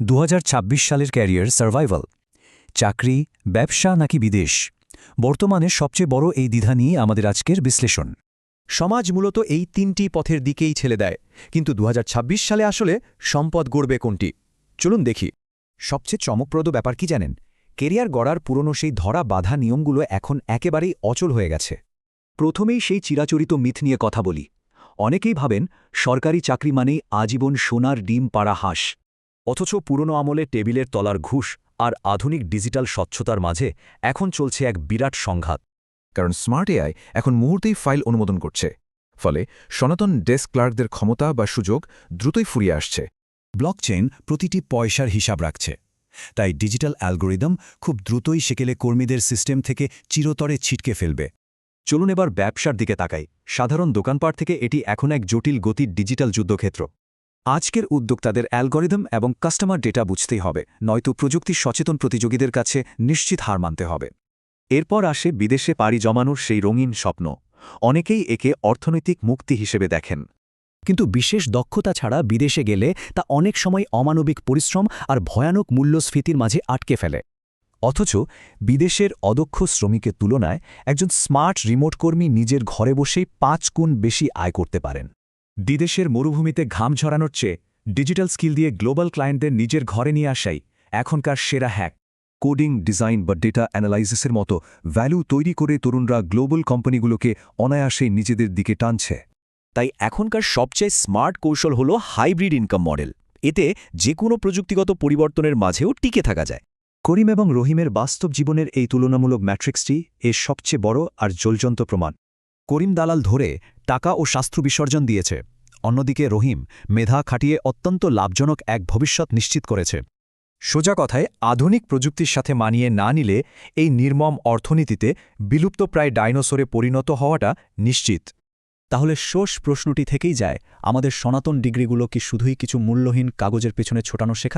2026 সালের career survival, চাকরি, ব্যবসা নাকি বিদেশ, বর্তমানে সবচেয়ে বড় এই দ্বিধা নিয়ে আমাদের আজকের বিশ্লেষণ। সমাজ মূলত এই তিনটি পথের দিকেই ঠেলে দেয়, কিন্তু 2026 সালে আসলে সম্পদ গড়বে কোনটি? চলুন দেখি। সবচেয়ে চমকপ্রদ ব্যাপার কি জানেন? কেরিয়ার গড়ার পুরনো সেই ধরা বাধা নিয়মগুলো এখন একেবারেই অচল হয়ে গেছে। প্রথমেই সেই চিরাচরিত মিথ নিয়ে কথা বলি। অনেকেই ভাবেন সরকারি চাকরি মানেই আজীবন সোনার ডিম পাড়া হাঁস, অথচ পুরনো আমলে টেবিলের তলার ঘুষ আর আধুনিক ডিজিটাল স্বচ্ছতার মাঝে এখন চলছে এক বিরাট সংঘাত। কারণ স্মার্ট এআই এখন মুহূর্তেই ফাইল অনুমোদন করছে, ফলে সনাতন ডেস্ক ক্লার্কদের ক্ষমতা বা সুযোগ দ্রুতই ফুরিয়ে আসছে। ব্লকচেইন প্রতিটি পয়সার হিসাব রাখছে, তাই ডিজিটাল অ্যালগোরিদম খুব দ্রুতই সেকেলে কর্মীদের সিস্টেম থেকে চিরতরে ছিটকে ফেলবে। চলুন এবার ব্যবসার দিকে তাকাই। সাধারণ দোকানপাট থেকে এটি এখন এক জটিল গতির ডিজিটাল যুদ্ধক্ষেত্র। আজকের উদ্যোক্তাদের অ্যালগরিদম এবং কাস্টমার ডেটা বুঝতেই হবে, নয়তো প্রযুক্তির সচেতন প্রতিযোগীদের কাছে নিশ্চিত হার মানতে হবে। এরপর আসে বিদেশে পাড়ি জমানোর সেই রঙিন স্বপ্ন। অনেকেই একে অর্থনৈতিক মুক্তি হিসেবে দেখেন, কিন্তু বিশেষ দক্ষতা ছাড়া বিদেশে গেলে তা অনেক সময় অমানবিক পরিশ্রম আর ভয়ানক মূল্যস্ফীতির মাঝে আটকে ফেলে। অথচ বিদেশের অদক্ষ শ্রমিকের তুলনায় একজন স্মার্ট রিমোট কর্মী নিজের ঘরে বসেই 5 গুণ বেশি আয় করতে পারেন। বিদেশের মরুভূমিতে ঘাম ঝরানোর চেয়ে ডিজিটাল স্কিল দিয়ে গ্লোবাল ক্লায়েন্টদের নিজের ঘরে নিয়ে আসাই এখনকার সেরা হ্যাক। কোডিং, ডিজাইন বা ডেটা অ্যানালাইসিসের মতো ভ্যালু তৈরি করে তরুণরা গ্লোবাল কোম্পানিগুলোকে অনায়াসেই নিজেদের দিকে টানছে। তাই এখনকার সবচেয়ে স্মার্ট কৌশল হল হাইব্রিড ইনকাম মডেল। এতে যে কোনো প্রযুক্তিগত পরিবর্তনের মাঝেও টিকে থাকা যায়। করিম এবং রহিমের বাস্তব জীবনের এই তুলনামূলক ম্যাট্রিক্সটি এর সবচেয়ে বড় আর জ্বলন্ত প্রমাণ। করিম দালাল ধরে টাকা ও শাস্ত্র বিসর্জন দিয়েছে, অন্যদিকে রহিম মেধা খাটিয়ে অত্যন্ত লাভজনক এক ভবিষ্যৎ নিশ্চিত করেছে। সোজা কথায়, আধুনিক প্রযুক্তির সাথে মানিয়ে না নিলে এই নির্মম অর্থনীতিতে বিলুপ্তপ্রায় ডাইনোসরে পরিণত হওয়াটা নিশ্চিত। তাহলে শেষ প্রশ্নটি থেকেই যায়, আমাদের সনাতন ডিগ্রিগুলো কি শুধুই কিছু মূল্যহীন কাগজের পেছনে ছোটানো শেখা?